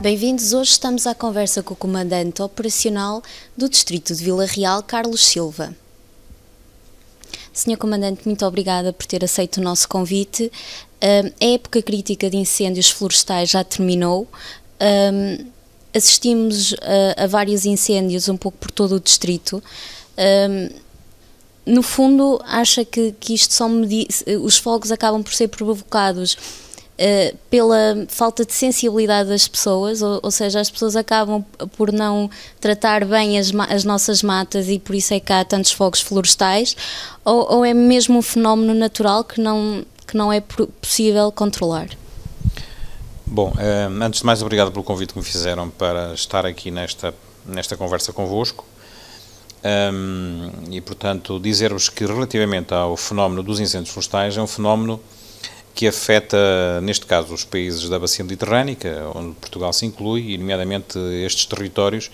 Bem-vindos, hoje estamos à conversa com o Comandante Operacional do Distrito de Vila Real, Carlos Silva. Senhor Comandante, muito obrigada por ter aceito o nosso convite. A época crítica de incêndios florestais já terminou. Assistimos a vários incêndios um pouco por todo o distrito. No fundo, acha que isto os fogos acabam por ser provocados pela falta de sensibilidade das pessoas, ou seja, as pessoas acabam por não tratar bem as nossas matas e por isso é que há tantos fogos florestais, ou é mesmo um fenómeno natural que não é possível controlar? Bom, antes de mais, obrigado pelo convite que me fizeram para estar aqui nesta conversa convosco. E, portanto, dizer-vos que relativamente ao fenómeno dos incêndios florestais, é um fenómeno que afeta, neste caso, os países da bacia mediterrânica, onde Portugal se inclui, e nomeadamente estes territórios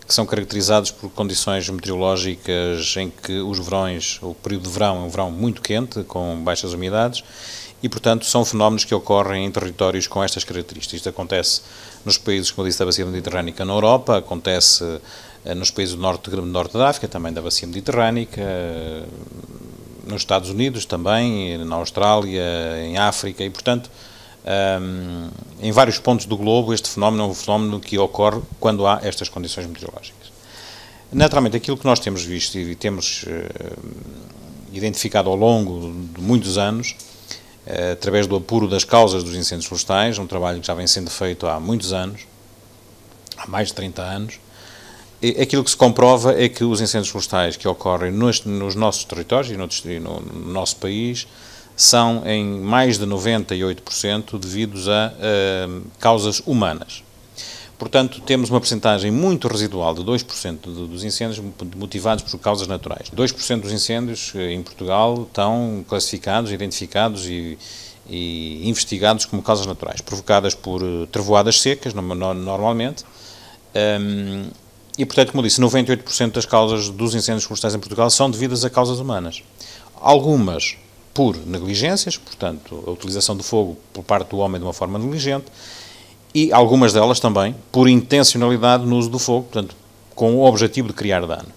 que são caracterizados por condições meteorológicas em que os verões, o período de verão é um verão muito quente, com baixas umidades, e, portanto, são fenómenos que ocorrem em territórios com estas características. Isto acontece nos países, como eu disse, da bacia mediterrânica na Europa, acontece nos países do norte da África, também da bacia mediterrânica, nos Estados Unidos também, na Austrália, em África, e, portanto, em vários pontos do globo, este fenómeno é um fenómeno que ocorre quando há estas condições meteorológicas. Naturalmente, aquilo que nós temos visto e temos identificado ao longo de muitos anos, através do apuro das causas dos incêndios florestais, um trabalho que já vem sendo feito há muitos anos, há mais de 30 anos, aquilo que se comprova é que os incêndios florestais que ocorrem nos nossos territórios e no nosso país são em mais de 98% devidos a causas humanas. Portanto, temos uma percentagem muito residual de 2% dos incêndios motivados por causas naturais. 2% dos incêndios em Portugal estão classificados, identificados e investigados como causas naturais, provocadas por trevoadas secas, normalmente. E, portanto, como eu disse, 98% das causas dos incêndios florestais em Portugal são devidas a causas humanas. Algumas por negligências, portanto, a utilização do fogo por parte do homem de uma forma negligente, e algumas delas também por intencionalidade no uso do fogo, portanto, com o objetivo de criar dano.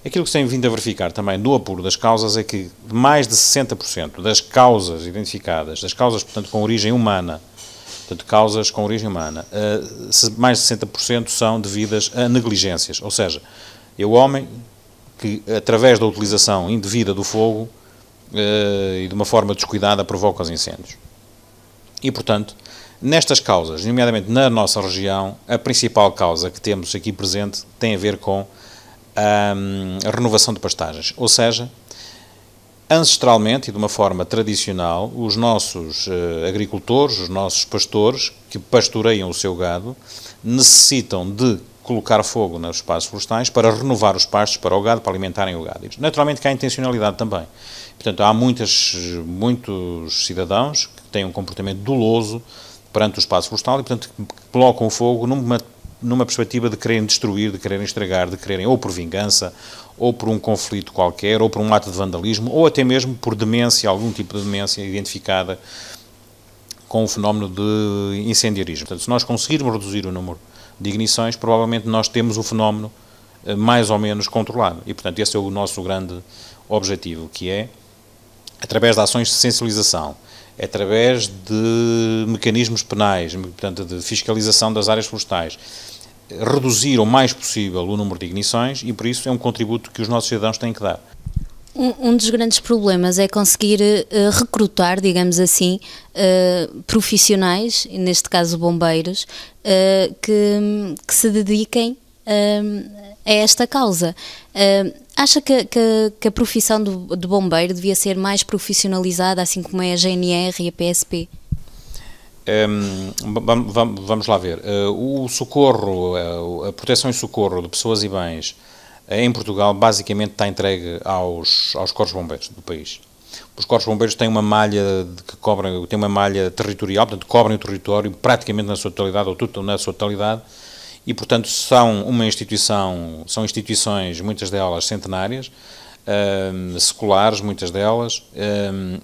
Aquilo que se tem vindo a verificar também do apuro das causas é que mais de 60% das causas identificadas, das causas, portanto, com origem humana, portanto, causas com origem humana, mais de 60% são devidas a negligências, ou seja, é o homem que, através da utilização indevida do fogo e de uma forma descuidada, provoca os incêndios. E, portanto, nestas causas, nomeadamente na nossa região, a principal causa que temos aqui presente tem a ver com a renovação de pastagens, ou seja, ancestralmente e de uma forma tradicional, os nossos agricultores, os nossos pastores, que pastoreiam o seu gado, necessitam de colocar fogo nos espaços florestais para renovar os pastos para o gado, para alimentarem o gado. Naturalmente que há intencionalidade também. Portanto, há muitos cidadãos que têm um comportamento doloso perante o espaço florestal e, portanto, colocam o fogo numa perspectiva de quererem destruir, de quererem estragar, de quererem, ou por vingança, ou por um conflito qualquer, ou por um ato de vandalismo, ou até mesmo por demência, algum tipo de demência identificada com o fenómeno de incendiarismo. Portanto, se nós conseguirmos reduzir o número de ignições, provavelmente nós temos o fenómeno mais ou menos controlado. E, portanto, esse é o nosso grande objetivo, que é, através de ações de sensibilização, através de mecanismos penais, portanto, de fiscalização das áreas florestais, reduzir o mais possível o número de ignições, e por isso é um contributo que os nossos cidadãos têm que dar. Um dos grandes problemas é conseguir recrutar, digamos assim, profissionais, neste caso bombeiros, que se dediquem a esta causa. Acha que a profissão de bombeiro devia ser mais profissionalizada, assim como é a GNR e a PSP? Vamos lá ver. O socorro, a proteção e socorro de pessoas e bens em Portugal basicamente está entregue aos corpos bombeiros do país. Os corpos bombeiros têm uma malha têm uma malha territorial, portanto cobrem o território praticamente na sua totalidade, ou tudo na sua totalidade, e portanto são instituições, muitas delas centenárias, seculares, muitas delas,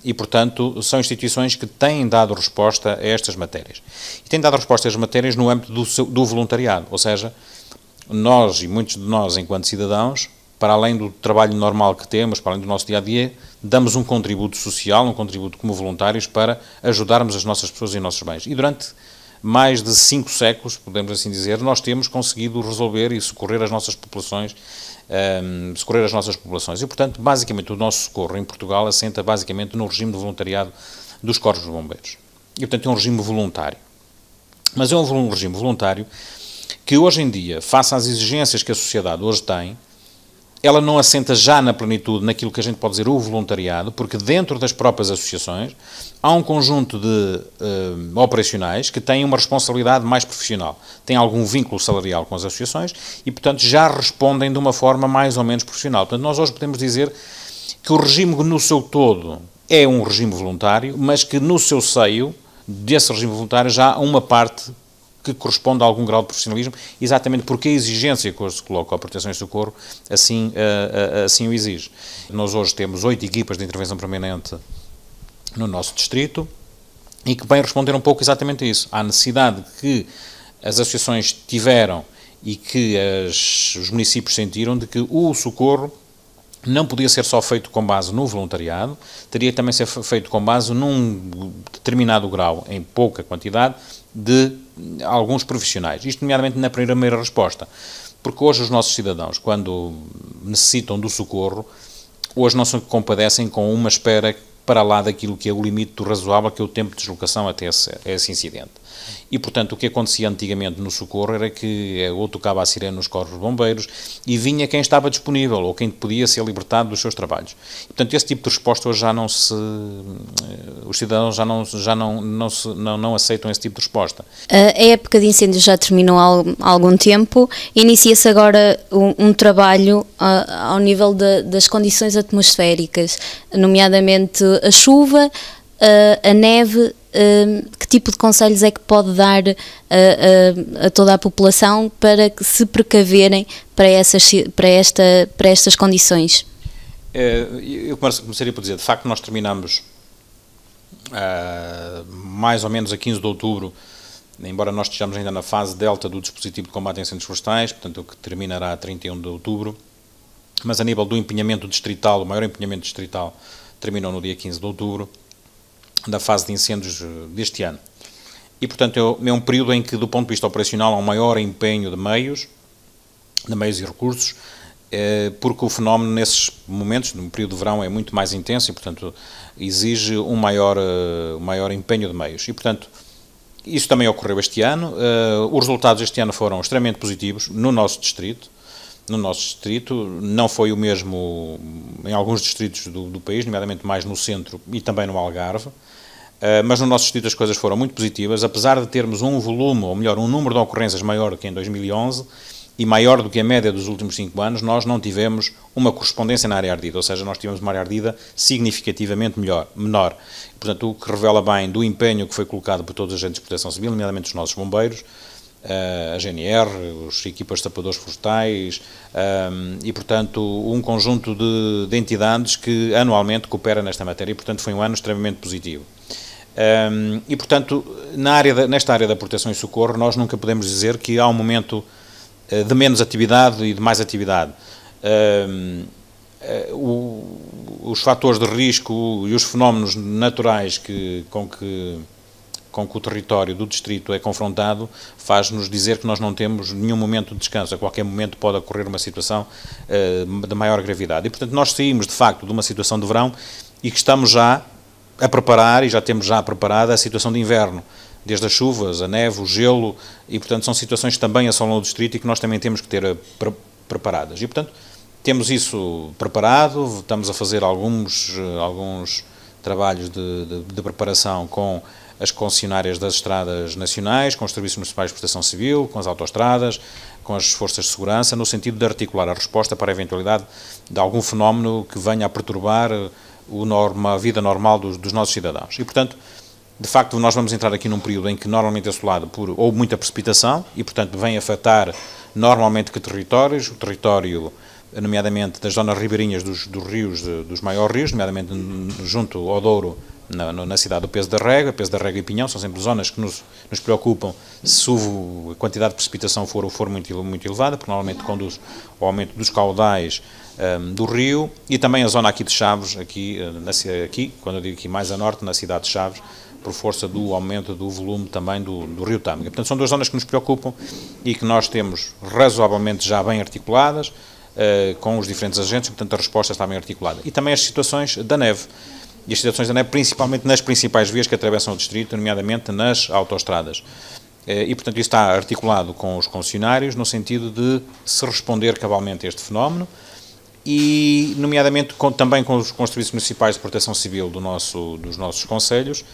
e, portanto, são instituições que têm dado resposta a estas matérias. E têm dado resposta a estas matérias no âmbito do voluntariado, ou seja, nós e muitos de nós, enquanto cidadãos, para além do trabalho normal que temos, para além do nosso dia-a-dia, damos um contributo social, um contributo como voluntários para ajudarmos as nossas pessoas e os nossos bens. E durante mais de 5 séculos, podemos assim dizer, nós temos conseguido resolver e socorrer as nossas populações, E, portanto, basicamente, o nosso socorro em Portugal assenta basicamente no regime de voluntariado dos Corpos de Bombeiros. E, portanto, é um regime voluntário. Mas é um regime voluntário que, hoje em dia, face às exigências que a sociedade hoje tem, ela não assenta já na plenitude naquilo que a gente pode dizer o voluntariado, porque dentro das próprias associações há um conjunto de operacionais que têm uma responsabilidade mais profissional, têm algum vínculo salarial com as associações e, portanto, já respondem de uma forma mais ou menos profissional. Portanto, nós hoje podemos dizer que o regime no seu todo é um regime voluntário, mas que no seu seio desse regime voluntário já há uma parte que corresponde a algum grau de profissionalismo, exatamente porque a exigência que hoje se coloca à proteção e socorro assim o exige. Nós hoje temos 8 equipas de intervenção permanente no nosso distrito e que bem responder um pouco exatamente a isso. Há necessidade que as associações tiveram e que os municípios sentiram de que o socorro não podia ser só feito com base no voluntariado, teria também ser feito com base num determinado grau, em pouca quantidade, de alguns profissionais. Isto, nomeadamente, na primeira resposta. Porque hoje os nossos cidadãos, quando necessitam do socorro, hoje não se compadecem com uma espera para lá daquilo que é o limite do razoável, que é o tempo de deslocação até esse incidente. E, portanto, o que acontecia antigamente no socorro era que ou tocava a sirene nos corpos de bombeiros e vinha quem estava disponível ou quem podia ser libertado dos seus trabalhos. E, portanto, esse tipo de resposta hoje os cidadãos já não aceitam esse tipo de resposta. A época de incêndios já terminou há algum tempo, inicia-se agora um trabalho ao nível das condições atmosféricas, nomeadamente a chuva, a neve. Que tipo de conselhos é que pode dar a toda a população para que se precaverem para estas condições? Eu começaria por dizer, de facto, nós terminamos mais ou menos a 15 de outubro, embora nós estejamos ainda na fase delta do dispositivo de combate a incêndios florestais, portanto, o que terminará a 31 de outubro, mas a nível do empenhamento distrital, o maior empenhamento distrital terminou no dia 15 de outubro, da fase de incêndios deste ano. E, portanto, é um período em que, do ponto de vista operacional, há um maior empenho de meios e recursos, porque o fenómeno, nesses momentos, no período de verão, é muito mais intenso e, portanto, exige um maior empenho de meios. E, portanto, isso também ocorreu este ano. Os resultados este ano foram extremamente positivos no nosso distrito. Não foi o mesmo em alguns distritos do país, nomeadamente mais no centro e também no Algarve, mas no nosso distrito as coisas foram muito positivas, apesar de termos um volume, ou melhor, um número de ocorrências maior do que em 2011 e maior do que a média dos últimos 5 anos, nós não tivemos uma correspondência na área ardida, ou seja, nós tivemos uma área ardida significativamente menor. Portanto, o que revela bem do empenho que foi colocado por todos os agentes de proteção civil, nomeadamente os nossos bombeiros, a GNR, as equipas de tapadores florestais e, portanto, um conjunto de entidades que anualmente cooperam nesta matéria e, portanto, foi um ano extremamente positivo. E, portanto, nesta área da proteção e socorro, nós nunca podemos dizer que há um momento de menos atividade e de mais atividade. Os fatores de risco e os fenómenos naturais com que o território do distrito é confrontado, faz-nos dizer que nós não temos nenhum momento de descanso. A qualquer momento pode ocorrer uma situação de maior gravidade. E, portanto, nós saímos, de facto, de uma situação de verão e que estamos já a preparar, e já temos já preparada a situação de inverno, desde as chuvas, a neve, o gelo, e, portanto, são situações que também assolam o distrito e que nós também temos que ter preparadas. E, portanto, temos isso preparado, estamos a fazer alguns trabalhos de preparação com as concessionárias das estradas nacionais, com os serviços municipais de proteção civil, com as autoestradas, com as forças de segurança, no sentido de articular a resposta para a eventualidade de algum fenómeno que venha a perturbar a vida normal dos nossos cidadãos. E, portanto, de facto, nós vamos entrar aqui num período em que normalmente é assolado por ou muita precipitação e, portanto, vem afetar normalmente que territórios, o território nomeadamente das zonas ribeirinhas dos rios, dos maiores rios, nomeadamente junto ao Douro, na cidade do Peso da Régua. Peso da Régua e Pinhão são sempre zonas que nos preocupam se a quantidade de precipitação for muito elevada, porque normalmente conduz ao aumento dos caudais do rio, e também a zona aqui de Chaves, aqui, quando eu digo aqui mais a norte, na cidade de Chaves, por força do aumento do volume também do rio Tâmega. Portanto, são duas zonas que nos preocupam e que nós temos razoavelmente já bem articuladas, com os diferentes agentes, e, portanto, a resposta está bem articulada. E também as situações da neve. E as situações da neve, principalmente nas principais vias que atravessam o distrito, nomeadamente nas autoestradas. E, portanto, isso está articulado com os concessionários, no sentido de se responder cabalmente a este fenómeno, e, nomeadamente, também com os serviços municipais de proteção civil dos nossos concelhos,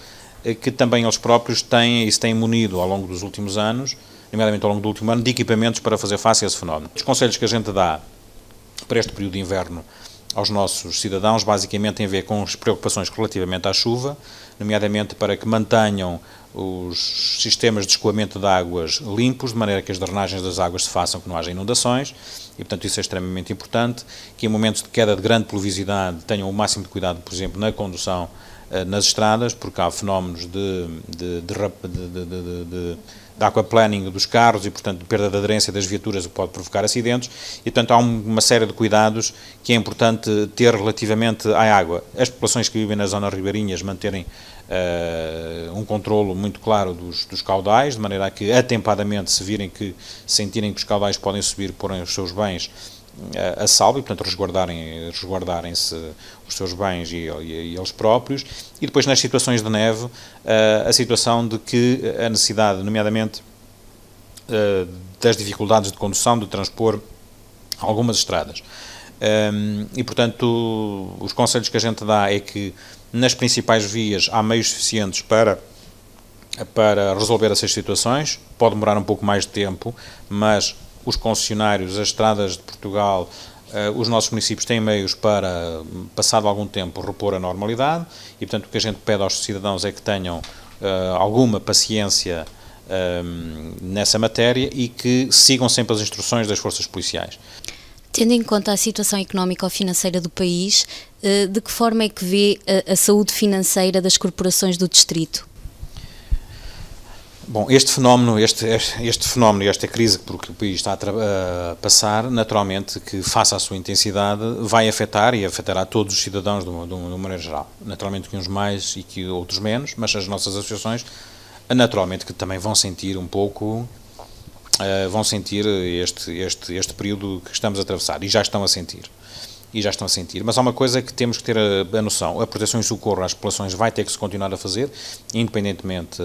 que também eles próprios se têm munido ao longo dos últimos anos, nomeadamente ao longo do último ano, de equipamentos para fazer face a esse fenómeno. Os conselhos que a gente dá para este período de inverno aos nossos cidadãos, basicamente, têm a ver com as preocupações relativamente à chuva, nomeadamente para que mantenham os sistemas de escoamento de águas limpos, de maneira que as drenagens das águas se façam, que não haja inundações, e, portanto, isso é extremamente importante, que em momentos de queda de grande pluviosidade tenham o máximo de cuidado, por exemplo, na condução nas estradas, porque há fenómenos de aquaplaning dos carros e, portanto, de perda de aderência das viaturas, o que pode provocar acidentes, e, portanto, há uma série de cuidados que é importante ter relativamente à água. As populações que vivem nas zonas ribeirinhas manterem um controlo muito claro dos caudais, de maneira a que, atempadamente, sentirem que os caudais podem subir, porem os seus bens a salvo, e, portanto, resguardarem-se os seus bens e eles próprios. E depois, nas situações de neve, a situação de que a necessidade, nomeadamente, das dificuldades de condução, de transpor algumas estradas. E, portanto, os conselhos que a gente dá é que nas principais vias há meios suficientes para resolver essas situações. Pode demorar um pouco mais de tempo, mas os concessionários, as estradas de Portugal, os nossos municípios têm meios para, passado algum tempo, repor a normalidade, e, portanto, o que a gente pede aos cidadãos é que tenham alguma paciência nessa matéria e que sigam sempre as instruções das forças policiais. Tendo em conta a situação económica ou financeira do país, de que forma é que vê a saúde financeira das corporações do distrito? Bom, este fenómeno e esta crise por que o país está a passar, naturalmente que, face à sua intensidade, vai afetar e afetará todos os cidadãos de uma maneira geral. Naturalmente que uns mais e que outros menos, mas as nossas associações, naturalmente que também vão sentir um pouco, este período que estamos a atravessar, e já estão a sentir. Mas há uma coisa que temos que ter a noção: a proteção e socorro às populações vai ter que se continuar a fazer, independentemente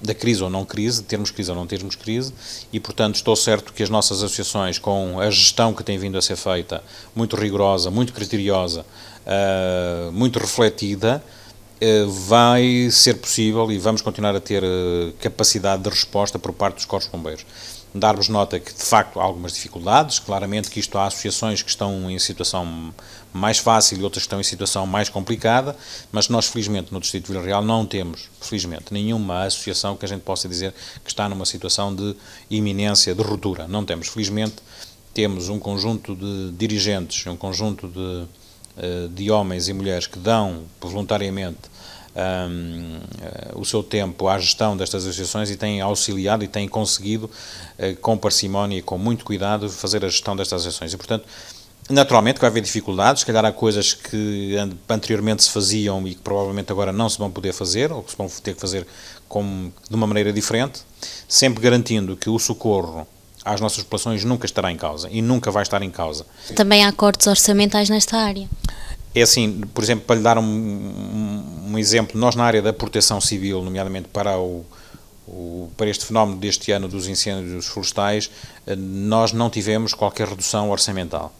da crise ou não crise, de termos crise ou não termos crise, e, portanto, estou certo que as nossas associações, com a gestão que tem vindo a ser feita, muito rigorosa, muito criteriosa, muito refletida, vai ser possível, e vamos continuar a ter capacidade de resposta por parte dos corpos de bombeiros. Dar-vos nota que, de facto, há algumas dificuldades, claramente que isto há associações que estão em situação mais fácil e outras que estão em situação mais complicada, mas nós, felizmente, no Distrito de Vila Real não temos, felizmente, nenhuma associação que a gente possa dizer que está numa situação de iminência, de ruptura. Não temos. Felizmente, temos um conjunto de dirigentes, um conjunto de homens e mulheres que dão voluntariamente o seu tempo à gestão destas associações e têm auxiliado e têm conseguido, com parcimónia e com muito cuidado, fazer a gestão destas associações. E, portanto, naturalmente que vai haver dificuldades, se calhar há coisas que anteriormente se faziam e que provavelmente agora não se vão poder fazer, ou que se vão ter que fazer de uma maneira diferente, sempre garantindo que o socorro às nossas populações nunca estará em causa e nunca vai estar em causa. Também há cortes orçamentais nesta área? É assim, por exemplo, para lhe dar um exemplo, nós na área da proteção civil, nomeadamente para este fenómeno deste ano dos incêndios florestais, nós não tivemos qualquer redução orçamental.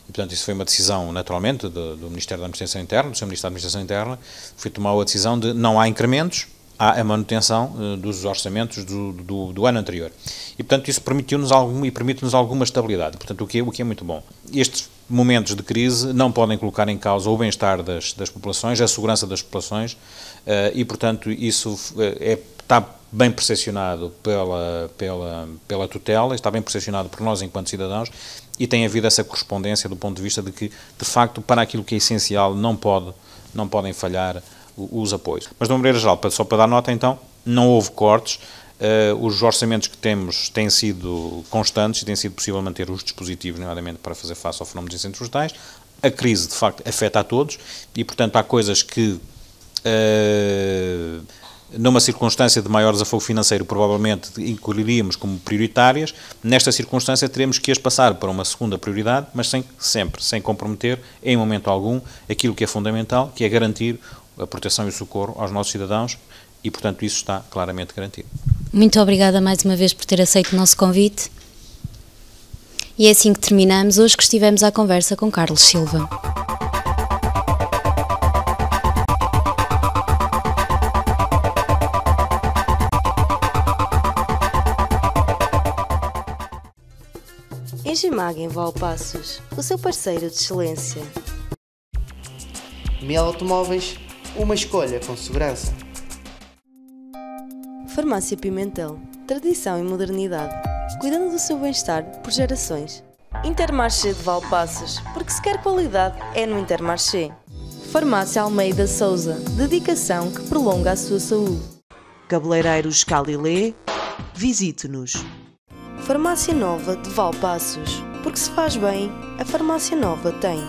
E, portanto, isso foi uma decisão, naturalmente, do Ministério da Administração Interna, do Sr. Ministro da Administração Interna, foi tomar a decisão de não há incrementos, há a manutenção dos orçamentos do ano anterior. E, portanto, isso permite-nos alguma estabilidade, portanto, o que é muito bom. Estes momentos de crise não podem colocar em causa o bem-estar das populações, a segurança das populações, e, portanto, isso está bem percepcionado pela tutela, está bem percepcionado por nós enquanto cidadãos, e tem havido essa correspondência do ponto de vista de que, de facto, para aquilo que é essencial não podem falhar os apoios. Mas, de uma maneira geral, só para dar nota, então, não houve cortes, os orçamentos que temos têm sido constantes e tem sido possível manter os dispositivos, nomeadamente para fazer face ao fenómeno dos incêndios florestais. A crise, de facto, afeta a todos e, portanto, há coisas que, numa circunstância de maior desafogo financeiro, provavelmente incluiríamos como prioritárias. Nesta circunstância, teremos que as passar para uma segunda prioridade, mas sempre sem comprometer, em momento algum, aquilo que é fundamental, que é garantir a proteção e o socorro aos nossos cidadãos e, portanto, isso está claramente garantido. Muito obrigada mais uma vez por ter aceito o nosso convite. E é assim que terminamos hoje que estivemos à conversa com Carlos Silva. Engimag em Valpaços, o seu parceiro de excelência. Miel Automóveis, uma escolha com segurança. Farmácia Pimentel, tradição e modernidade, cuidando do seu bem-estar por gerações. Intermarché de Valpaços, porque se quer qualidade é no Intermarché. Farmácia Almeida Souza, dedicação que prolonga a sua saúde. Cabeleireiros Calilé, visite-nos. Farmácia Nova de Valpaços, porque se faz bem, a Farmácia Nova tem.